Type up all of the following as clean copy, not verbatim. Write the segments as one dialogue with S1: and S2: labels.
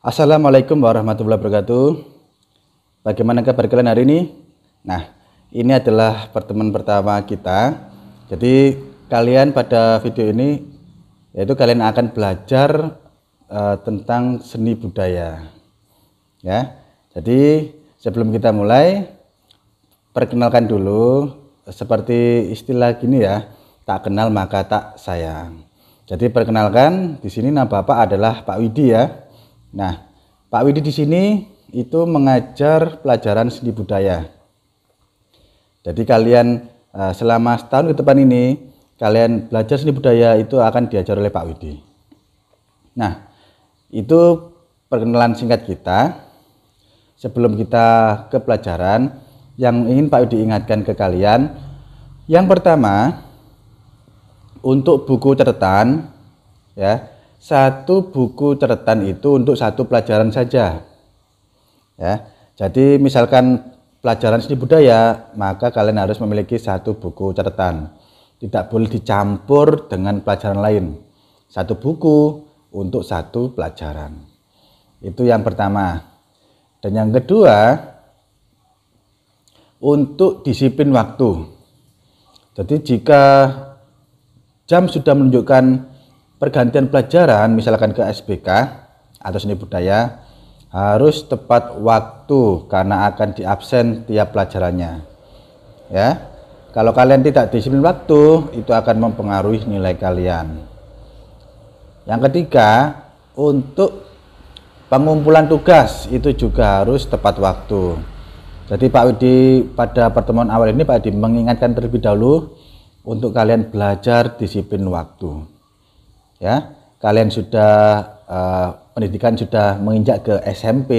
S1: Assalamualaikum warahmatullahi wabarakatuh. Bagaimana kabar kalian hari ini? Nah, ini adalah pertemuan pertama kita. Jadi kalian pada video ini yaitu kalian akan belajar tentang seni budaya. Ya. Jadi sebelum kita mulai, perkenalkan dulu seperti istilah gini ya, tak kenal maka tak sayang. Jadi perkenalkan, di sini nama Bapak adalah Pak Widi ya. Nah, Pak Widi di sini itu mengajar pelajaran seni budaya. Jadi kalian selama setahun ke depan ini kalian belajar seni budaya itu akan diajar oleh Pak Widi. Nah, itu perkenalan singkat kita. Sebelum kita ke pelajaran, yang ingin Pak Widi ingatkan ke kalian, yang pertama untuk buku catatan ya. Satu buku catatan itu untuk satu pelajaran saja ya. Jadi misalkan pelajaran seni budaya, maka kalian harus memiliki satu buku catatan, tidak boleh dicampur dengan pelajaran lain. Satu buku untuk satu pelajaran, itu yang pertama. Dan yang kedua, untuk disiplin waktu. Jadi jika jam sudah menunjukkan pergantian pelajaran, misalkan ke SBK atau seni budaya, harus tepat waktu karena akan diabsen tiap pelajarannya ya. Kalau kalian tidak disiplin waktu, itu akan mempengaruhi nilai kalian. Yang ketiga, untuk pengumpulan tugas itu juga harus tepat waktu. Jadi Pak Widi pada pertemuan awal ini Pak Widi mengingatkan terlebih dahulu untuk kalian belajar disiplin waktu. Ya, kalian sudah pendidikan sudah menginjak ke SMP,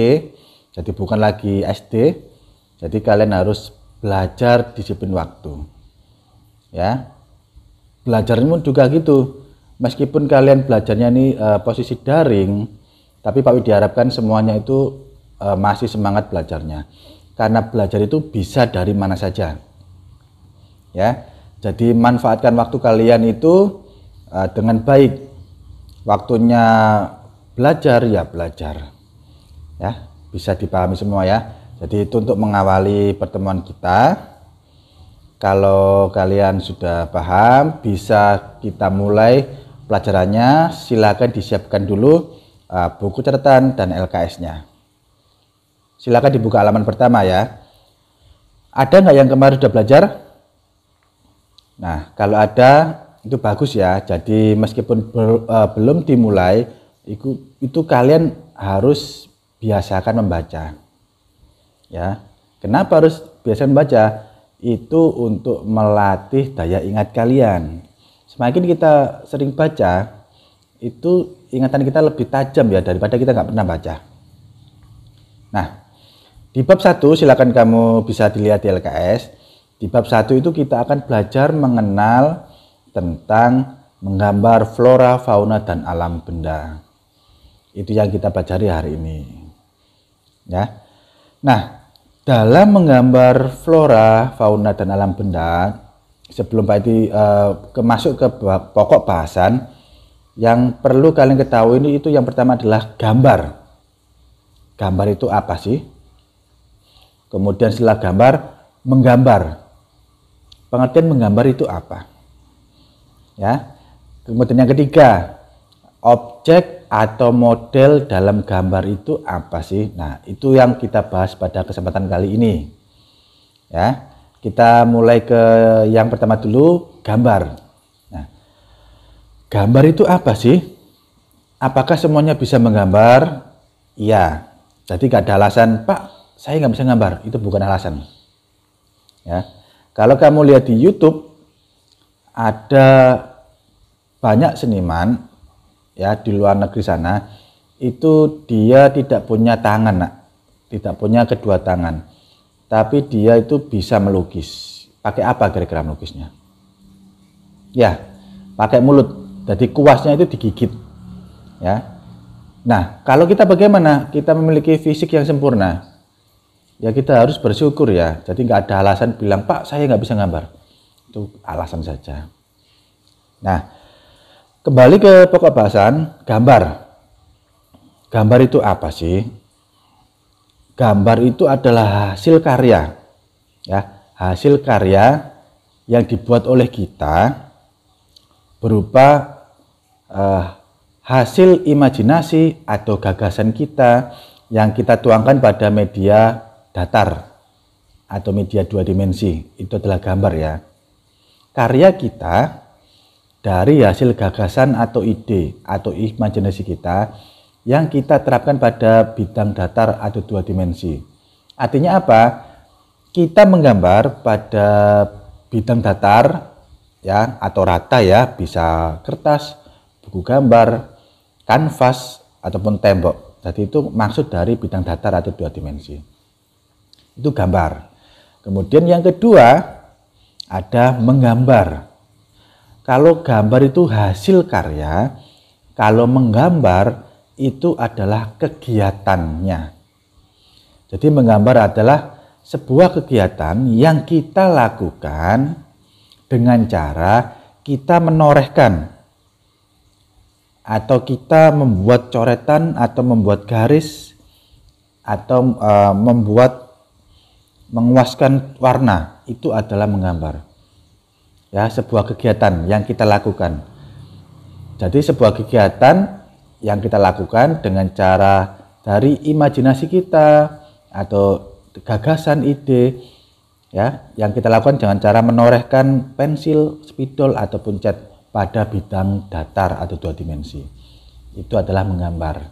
S1: jadi bukan lagi SD. Jadi kalian harus belajar disiplin waktu. Ya, belajarnya juga gitu. Meskipun kalian belajarnya ini posisi daring, tapi Pak Widi diharapkan semuanya itu masih semangat belajarnya. Karena belajar itu bisa dari mana saja. Ya, jadi manfaatkan waktu kalian itu dengan baik. Waktunya belajar ya belajar ya, bisa dipahami semua ya. Jadi itu untuk mengawali pertemuan kita. Kalau kalian sudah paham, bisa kita mulai pelajarannya. Silakan disiapkan dulu buku catatan dan LKS-nya. Silakan dibuka halaman pertama ya. Ada nggak yang kemarin sudah belajar? Nah, kalau ada itu bagus ya. Jadi meskipun belum dimulai, itu kalian harus biasakan membaca ya. Kenapa harus biasa membaca? Itu untuk melatih daya ingat kalian. Semakin kita sering baca, itu ingatan kita lebih tajam ya daripada kita nggak pernah baca. Nah, di bab 1 silakan kamu bisa dilihat di LKS. Di bab 1 itu kita akan belajar mengenal tentang menggambar flora, fauna, dan alam benda. Itu yang kita pelajari hari ini ya. Nah, dalam menggambar flora, fauna, dan alam benda, sebelum Pak Edi masuk ke pokok bahasan, yang perlu kalian ketahui ini, itu yang pertama adalah gambar. Gambar itu apa sih? Kemudian setelah gambar, menggambar. Pengertian menggambar itu apa? Ya. Kemudian yang ketiga, objek atau model dalam gambar itu apa sih? Nah, itu yang kita bahas pada kesempatan kali ini. Ya. Kita mulai ke yang pertama dulu, gambar. Nah, gambar itu apa sih? Apakah semuanya bisa menggambar? Iya. Jadi gak ada alasan, Pak, saya nggak bisa gambar. Itu bukan alasan. Ya. Kalau kamu lihat di YouTube, ada banyak seniman ya di luar negeri sana, itu dia tidak punya tangan, nak. Tidak punya kedua tangan, tapi dia itu bisa melukis. Pakai apa kira-kira melukisnya? Ya, pakai mulut. Jadi kuasnya itu digigit ya. Nah, kalau kita bagaimana? Kita memiliki fisik yang sempurna, ya kita harus bersyukur ya. Jadi nggak ada alasan bilang, Pak, saya nggak bisa gambar. Itu alasan saja. Nah, kembali ke pokok bahasan, gambar. gambar itu apa sih? Gambar itu adalah hasil karya, ya, hasil karya yang dibuat oleh kita berupa hasil imajinasi atau gagasan kita yang kita tuangkan pada media datar atau media dua dimensi. Itu adalah gambar, ya. Karya kita dari hasil gagasan atau ide atau imajinasi kita yang kita terapkan pada bidang datar atau dua dimensi. Artinya apa? Kita menggambar pada bidang datar, ya, atau rata, ya, bisa kertas, buku gambar, kanvas ataupun tembok. Jadi itu maksud dari bidang datar atau dua dimensi. Itu gambar. Kemudian yang kedua ada menggambar. Kalau gambar itu hasil karya, kalau menggambar itu adalah kegiatannya. Jadi menggambar adalah sebuah kegiatan yang kita lakukan dengan cara kita menorehkan atau kita membuat coretan atau membuat garis atau menguaskan warna. Itu adalah menggambar, ya, sebuah kegiatan yang kita lakukan. Jadi sebuah kegiatan yang kita lakukan dengan cara dari imajinasi kita atau gagasan ide, ya, yang kita lakukan dengan cara menorehkan pensil, spidol ataupun cat pada bidang datar atau dua dimensi. Itu adalah menggambar.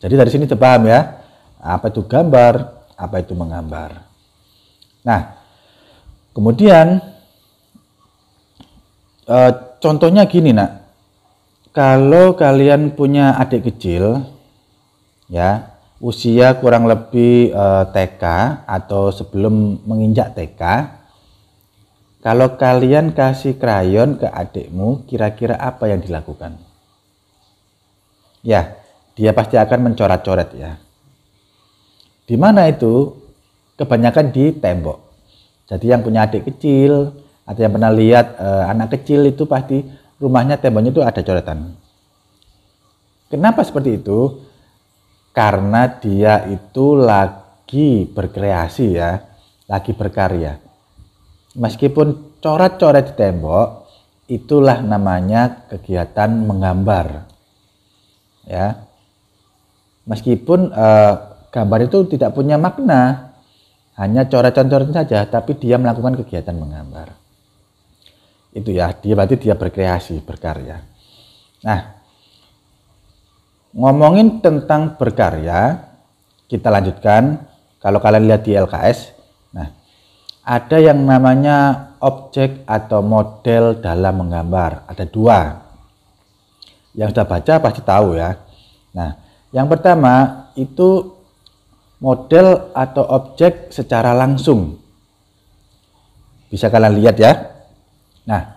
S1: Jadi dari sini paham, ya, apa itu gambar, apa itu menggambar. Nah, kemudian contohnya gini, nak. Kalau kalian punya adik kecil, ya, usia kurang lebih TK atau sebelum menginjak TK, kalau kalian kasih krayon ke adikmu, kira-kira apa yang dilakukan? Ya, dia pasti akan mencoret-coret, ya. Di mana itu? Kebanyakan di tembok. Jadi yang punya adik kecil atau yang pernah lihat anak kecil itu pasti rumahnya temboknya itu ada coretan. Kenapa seperti itu? Karena dia itu lagi berkreasi, ya, lagi berkarya. Meskipun coret-coret di tembok, itulah namanya kegiatan menggambar, ya. Meskipun gambar itu tidak punya makna, hanya coret-coret saja, tapi dia melakukan kegiatan menggambar. Itu, ya, dia berarti dia berkreasi, berkarya. Nah, ngomongin tentang berkarya, kita lanjutkan. Kalau kalian lihat di LKS, nah, ada yang namanya objek atau model dalam menggambar. Ada dua. Yang sudah baca pasti tahu, ya. Nah, yang pertama itu model atau objek secara langsung. Bisa kalian lihat, ya. Nah,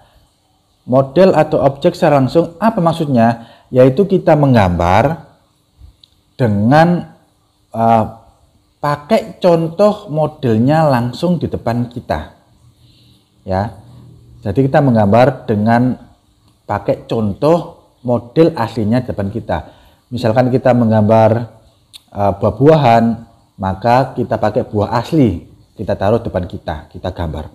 S1: model atau objek secara langsung apa maksudnya? Yaitu kita menggambar dengan pakai contoh modelnya langsung di depan kita, ya. Jadi kita menggambar dengan pakai contoh model aslinya di depan kita. Misalkan kita menggambar buah-buahan, maka kita pakai buah asli, kita taruh depan kita, kita gambar.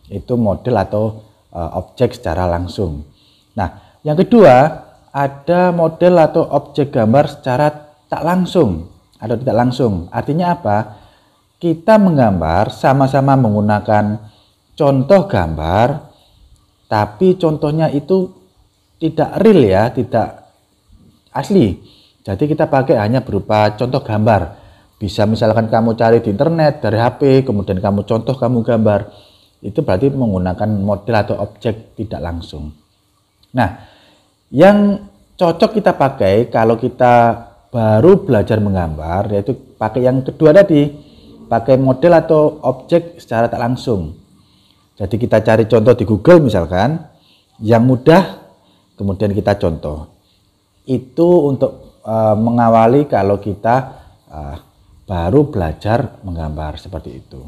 S1: Itu model atau objek secara langsung. Nah, yang kedua ada model atau objek gambar secara tak langsung atau tidak langsung. Artinya apa? Kita menggambar sama-sama menggunakan contoh gambar, tapi contohnya itu tidak real, ya, tidak asli. Jadi kita pakai hanya berupa contoh gambar. Bisa misalkan kamu cari di internet dari HP, kemudian kamu contoh, kamu gambar. Itu berarti menggunakan model atau objek tidak langsung. Nah, yang cocok kita pakai kalau kita baru belajar menggambar, yaitu pakai yang kedua tadi, pakai model atau objek secara tak langsung. Jadi kita cari contoh di Google misalkan, yang mudah, kemudian kita contoh. Itu untuk mengawali kalau kita baru belajar menggambar seperti itu.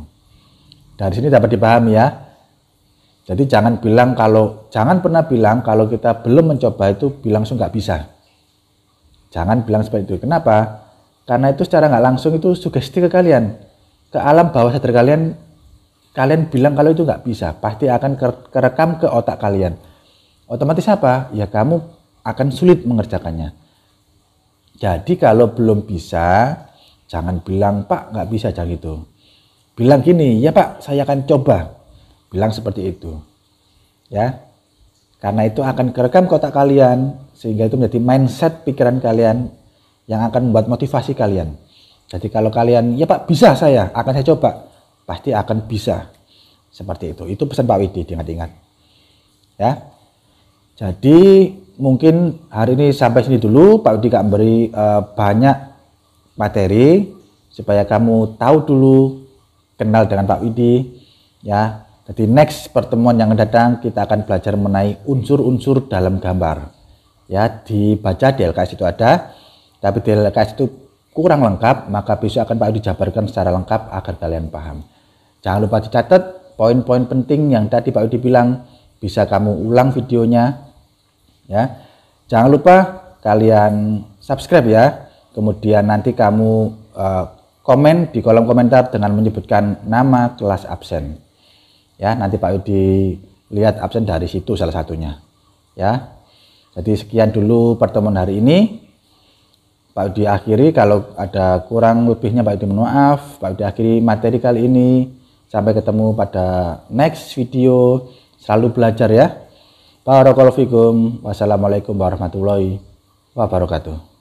S1: Dari sini dapat dipahami, ya. Jadi jangan pernah bilang kalau kita belum mencoba itu bilang langsung nggak bisa. Jangan bilang seperti itu. Kenapa? Karena itu secara nggak langsung itu sugesti ke kalian, ke alam bawah sadar kalian. Kalian bilang kalau itu nggak bisa, pasti akan kerekam ke otak kalian. Otomatis apa? Ya kamu akan sulit mengerjakannya. Jadi kalau belum bisa, jangan bilang Pak nggak bisa, jangan gitu. Bilang gini, ya Pak saya akan coba. Bilang seperti itu. Ya, karena itu akan kerekam ke otak kalian, sehingga itu menjadi mindset pikiran kalian yang akan membuat motivasi kalian. Jadi kalau kalian, ya Pak bisa saya, akan saya coba, pasti akan bisa. Seperti itu. Itu pesan Pak Widi, diingat-ingat. Ya. Jadi mungkin hari ini sampai sini dulu. Pak Widi akan beri banyak materi supaya kamu tahu dulu, kenal dengan Pak Widi. Ya. Jadi next pertemuan yang datang kita akan belajar mengenai unsur-unsur dalam gambar. Ya, dibaca di LKS itu ada, tapi di LKS itu kurang lengkap, maka besok akan Pak Widi jabarkan secara lengkap agar kalian paham. Jangan lupa dicatat poin-poin penting yang tadi Pak Widi bilang, bisa kamu ulang videonya. Ya, jangan lupa kalian subscribe ya. Kemudian nanti kamu komen di kolom komentar dengan menyebutkan nama kelas absen. Ya, nanti Pak Widi lihat absen dari situ salah satunya. Ya, jadi sekian dulu pertemuan hari ini. Pak Widi akhiri, kalau ada kurang lebihnya Pak Widi mohon maaf. Pak Widi akhiri materi kali ini. Sampai ketemu pada next video. Selalu belajar ya. Barakallahu fikum. Wassalamualaikum warahmatullahi wabarakatuh.